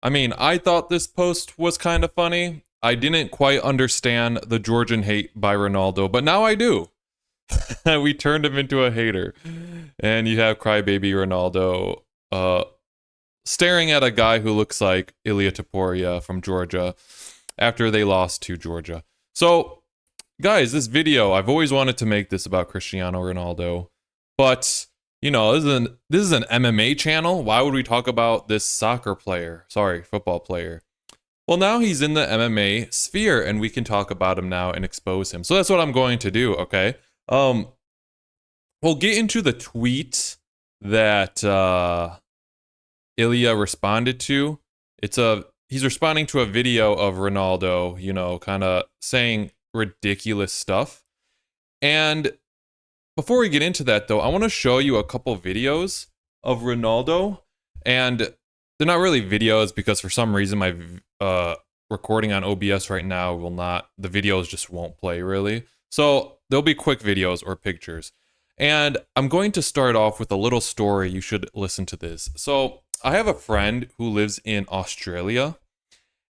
I mean, I thought this post was kind of funny. I didn't quite understand the Georgian hate by Ronaldo, but now I do. We turned him into a hater. And you have crybaby Ronaldo staring at a guy who looks like Ilia Topuria from Georgia after they lost to Georgia. So, guys, this video, I've always wanted to make this about Cristiano Ronaldo, but this is an MMA channel. Why would we talk about this football player? Well, now he's in the MMA sphere and we can talk about him now and expose him. So that's what I'm going to do, okay? We'll get into the tweet that Ilia responded to. He's responding to a video of Ronaldo, kind of saying ridiculous stuff. And before we get into that, though, I want to show you a couple videos of Ronaldo. And they're not really videos because for some reason my recording on OBS right now the videos just won't play really. So there'll be quick videos or pictures. And I'm going to start off with a little story. You should listen to this. So I have a friend who lives in Australia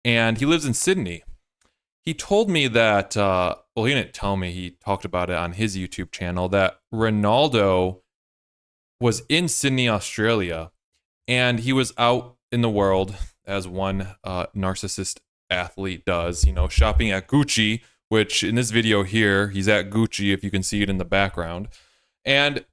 and he lives in Sydney. He told me that, he didn't tell me, he talked about it on his YouTube channel, that Ronaldo was in Sydney, Australia, and he was out in the world, as one narcissist athlete does, shopping at Gucci, which in this video here, he's at Gucci, if you can see it in the background. And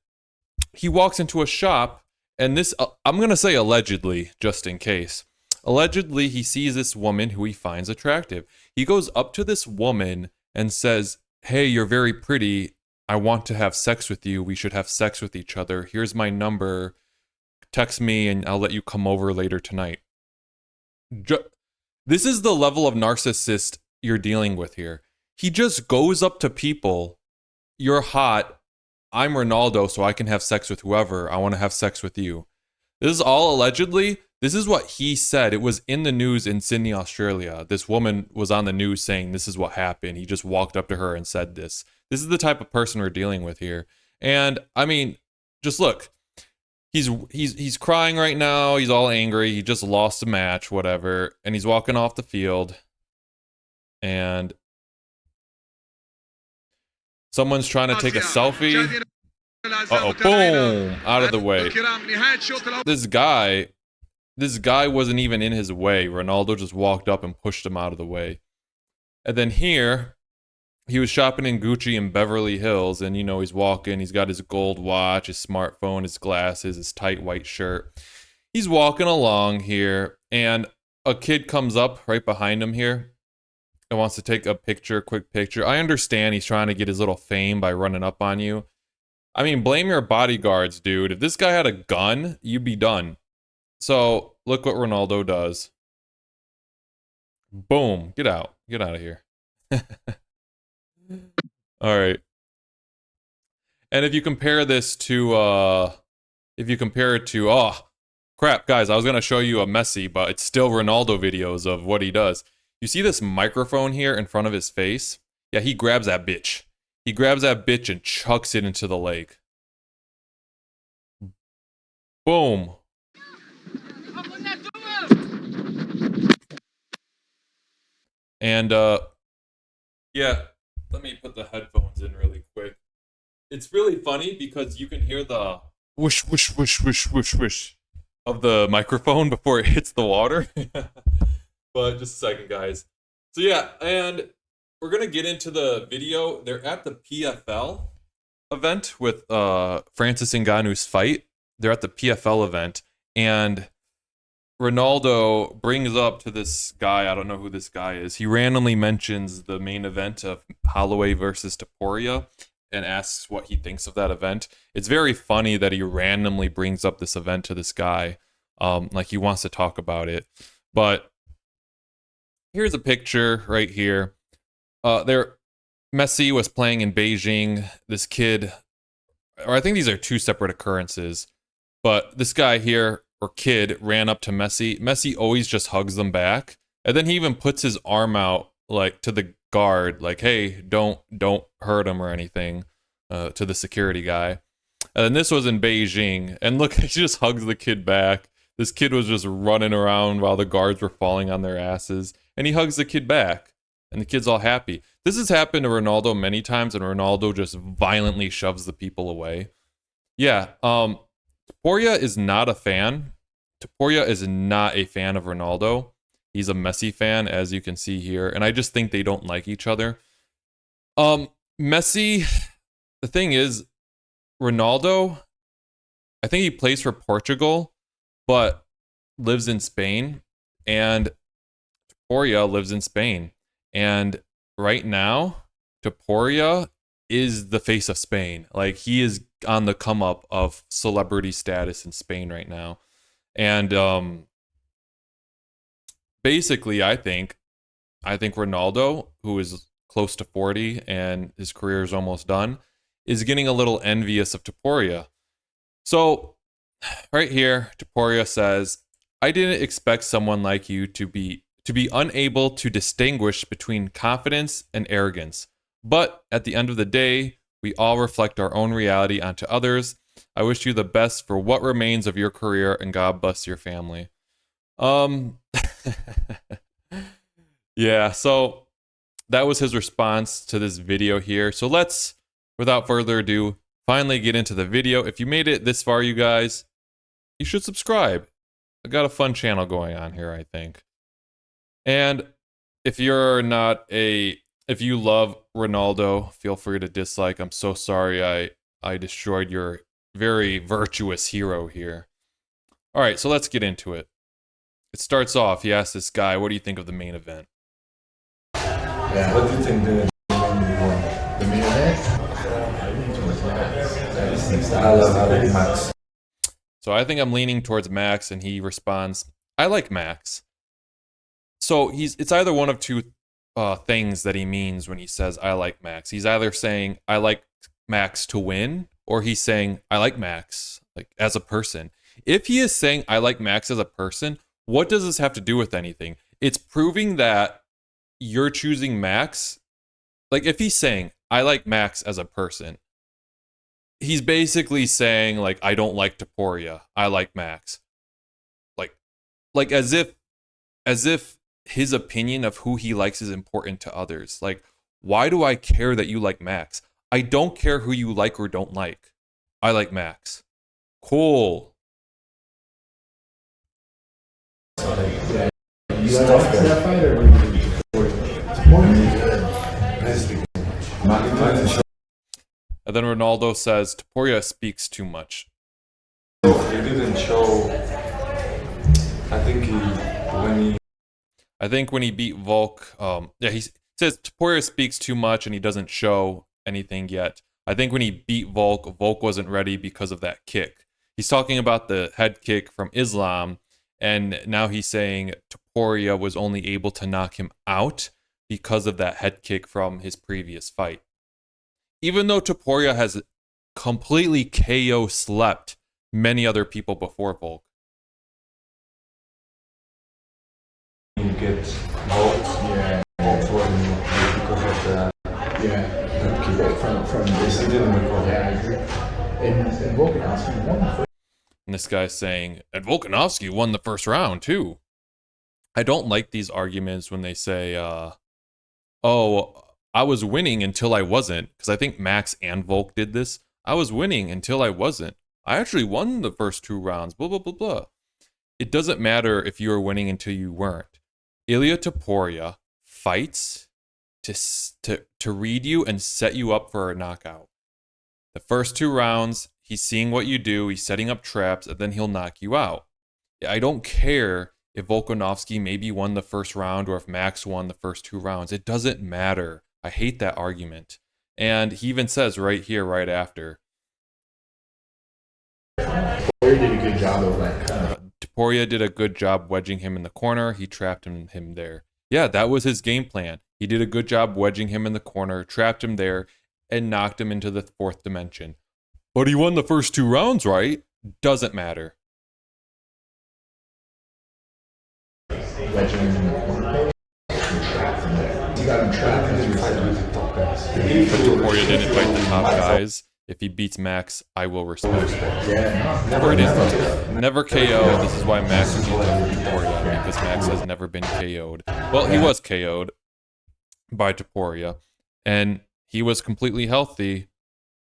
he walks into a shop, and this, I'm going to say allegedly, just in case. Allegedly, he sees this woman who he finds attractive. He goes up to this woman and says, "Hey, you're very pretty. I want to have sex with you. We should have sex with each other. Here's my number. Text me and I'll let you come over later tonight." This is the level of narcissist you're dealing with here. He just goes up to people. "You're hot. I'm Ronaldo, so I can have sex with whoever. I want to have sex with you." This is all allegedly. This is what he said. It was in the news in Sydney, Australia. This woman was on the news saying this is what happened. He just walked up to her and said this. This is the type of person we're dealing with here. And I mean, just look. He's crying right now. He's all angry. He just lost a match, whatever. And he's walking off the field. And someone's trying to take a selfie. Uh-oh, boom! Out of the way. This guy wasn't even in his way. Ronaldo just walked up and pushed him out of the way. And then here, he was shopping in Gucci in Beverly Hills, and he's walking, he's got his gold watch, his smartphone, his glasses, his tight white shirt. He's walking along here, and a kid comes up right behind him here and wants to take a quick picture. I understand he's trying to get his little fame by running up on you. I mean, blame your bodyguards, dude. If this guy had a gun, you'd be done. So, look what Ronaldo does. Boom. Get out. Get out of here. Alright. And if you compare this to, oh, crap, guys, I was going to show you a Messi, but it's still Ronaldo videos of what he does. You see this microphone here in front of his face? Yeah, he grabs that bitch. He grabs that bitch and chucks it into the lake. Boom. And, yeah, let me put the headphones in really quick. It's really funny because you can hear the whoosh, whoosh, whoosh, whoosh, whoosh, whoosh of the microphone before it hits the water. But just a second, guys. So, yeah, and we're going to get into the video. They're at the PFL event with Francis Ngannou's fight. They're at the PFL event, and Ronaldo brings up to this guy, I don't know who this guy is, he randomly mentions the main event of Holloway versus Topuria and asks what he thinks of that event. It's very funny that he randomly brings up this event to this guy, like he wants to talk about it. But here's a picture right here. Messi was playing in Beijing. This kid, or I think these are two separate occurrences, but this guy here, or kid, ran up to Messi. Messi always just hugs them back. And then he even puts his arm out, like, to the guard, like, "Hey, don't hurt him or anything," to the security guy. And this was in Beijing. And look, he just hugs the kid back. This kid was just running around while the guards were falling on their asses, and he hugs the kid back, and the kid's all happy. This has happened to Ronaldo many times, and Ronaldo just violently shoves the people away. Yeah, Topuria is not a fan. Topuria is not a fan of Ronaldo. He's a Messi fan, as you can see here, and I just think they don't like each other. Messi, the thing is, Ronaldo, I think he plays for Portugal, but lives in Spain, and Topuria lives in Spain. And right now, Topuria is the face of Spain. Like, he is on the come up of celebrity status in Spain right now. And basically, I think Ronaldo, who is close to 40 and his career is almost done, is getting a little envious of Topuria. So, right here, Topuria says, "I didn't expect someone like you to be unable to distinguish between confidence and arrogance. But at the end of the day, we all reflect our own reality onto others. I wish you the best for what remains of your career, and God bless your family." Yeah, so that was his response to this video here. So let's, without further ado, finally get into the video. If you made it this far, you guys, you should subscribe. I got a fun channel going on here, I think. And if you're not if you love Ronaldo, feel free to dislike. I'm so sorry I destroyed your very virtuous hero here. All right, so let's get into it. It starts off, he asks this guy, what do you think of the main event? Yeah, what do you think the main event? I love Max. So I think I'm leaning towards Max, and he responds, I like Max. So it's either one of two things that he means when he says, I like Max. He's either saying, I like Max to win, or he's saying, I like Max, like, as a person. If he is saying, I like Max as a person, what does this have to do with anything? It's proving that you're choosing Max. Like, if he's saying, I like Max as a person, he's basically saying, like, I don't like Topuria, I like Max. Like as if his opinion of who he likes is important to others. Like, why do I care that you like Max? I don't care who you like or don't like. I like Max. Cool. Yeah. You like that fight or And then Ronaldo says, Topuria speaks too much. He didn't show. I think when he beat Volk, he says Topuria speaks too much and he doesn't show anything yet. I think when he beat Volk, Volk wasn't ready because of that kick. He's talking about the head kick from Islam, and now he's saying Topuria was only able to knock him out because of that head kick from his previous fight. Even though Topuria has completely KO slept many other people before Volk. You get votes, yeah, because of the from this. He didn't record. Yeah, I agree. And Volkanovski won the first. And this guy's saying, and Volkanovski won the first round too. I don't like these arguments when they say, oh, I was winning until I wasn't. Because I think Max and Volk did this. I was winning until I wasn't. I actually won the first 2 rounds, blah, blah, blah, blah. It doesn't matter if you were winning until you weren't. Ilia Topuria fights to read you and set you up for a knockout. The first 2 rounds, he's seeing what you do, he's setting up traps, and then he'll knock you out. I don't care if Volkanovski maybe won the first round or if Max won the first 2 rounds. It doesn't matter. I hate that argument. And he even says right here, right after, Topuria did a good job of Topuria did a good job wedging him in the corner. He trapped him there. Yeah, that was his game plan. He did a good job wedging him in the corner, trapped him there, and knocked him into the 4th dimension. But he won the first 2 rounds, right? Doesn't matter. wedging him in the corner. He got him trapped. Topuria didn't fight the top guys. If he beats Max, I will respect it. Yeah, Never did first. Never KO. This is why Max would beat Topuria, because Max has never been KO'd. Well, he was KO'd by Topuria, and he was completely healthy.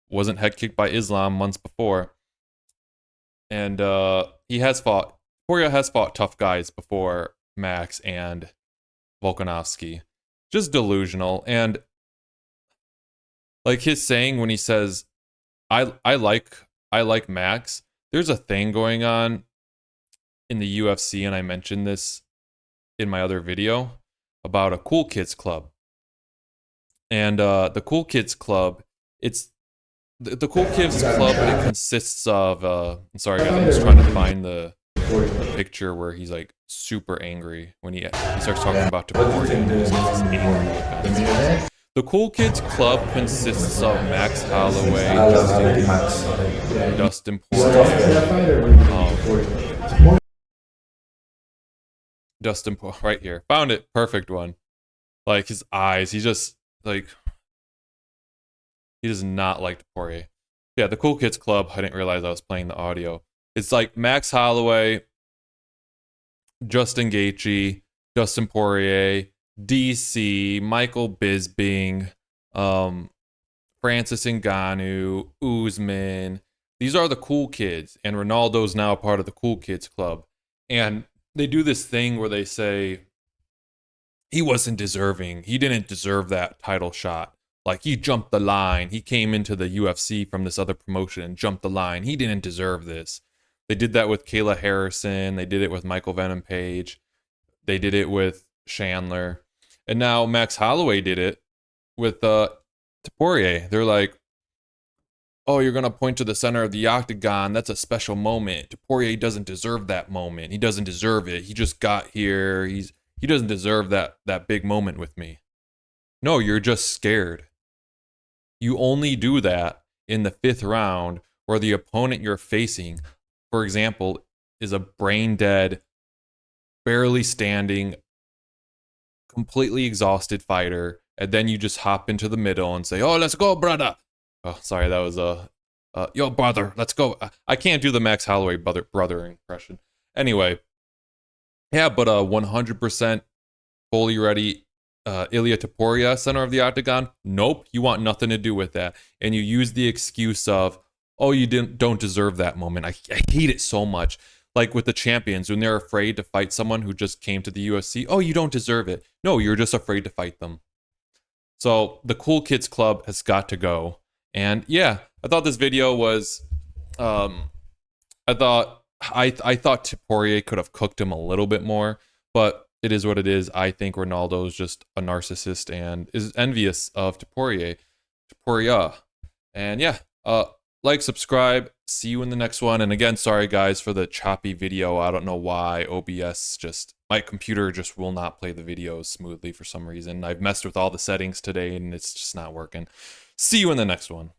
Wasn't head kicked by Islam months before. And Topuria has fought tough guys before Max and Volkanovski. Just delusional. And like his saying when he says, I like Max, there's a thing going on in the UFC, and I mentioned this in my other video about a Cool Kids Club. And the Cool Kids Club, it's the Cool Kids Club, it consists of sorry guys, I'm just trying to find the picture where he's like super angry when he starts talking about Topuria. The Cool Kids Club consists of Max Holloway, Dustin Poirier, Dustin Poirier, right here, found it, perfect one. Like his eyes, he just like he does not like Poirier. Yeah, the Cool Kids Club. I didn't realize I was playing the audio. It's like Max Holloway, Justin Gaethje, Dustin Poirier, DC, Michael Bisping, Francis Ngannou, Usman. These are the cool kids, and Ronaldo's now a part of the Cool Kids Club. And they do this thing where they say he wasn't deserving. He didn't deserve that title shot. Like, he jumped the line. He came into the UFC from this other promotion and jumped the line. He didn't deserve this. They did that with Kayla Harrison. They did it with Michael Venom Page. They did it with Chandler. And now Max Holloway did it with Topuria. They're like, oh, you're going to point to the center of the octagon. That's a special moment. Topuria doesn't deserve that moment. He doesn't deserve it. He just got here. He doesn't deserve that big moment with me. No, you're just scared. You only do that in the 5th round where the opponent you're facing, for example, is a brain dead, barely standing, completely exhausted fighter, and then you just hop into the middle and say, oh, let's go, brother. Oh, sorry, that was yo, brother, let's go. I can't do the Max Holloway brother impression. Anyway, yeah, but 100% fully ready Ilia Topuria, center of the octagon. Nope, you want nothing to do with that. And you use the excuse of, oh, you don't deserve that moment. I hate it so much. Like with the champions, when they're afraid to fight someone who just came to the UFC, oh, you don't deserve it. No, you're just afraid to fight them. So the Cool Kids Club has got to go. And yeah, I thought this video was, I thought Topuria could have cooked him a little bit more, but it is what it is. I think Ronaldo is just a narcissist and is envious of Topuria. And yeah, like, subscribe. See you in the next one. And again, sorry guys for the choppy video. I don't know why. OBS my computer just will not play the videos smoothly for some reason. I've messed with all the settings today and it's just not working. See you in the next one.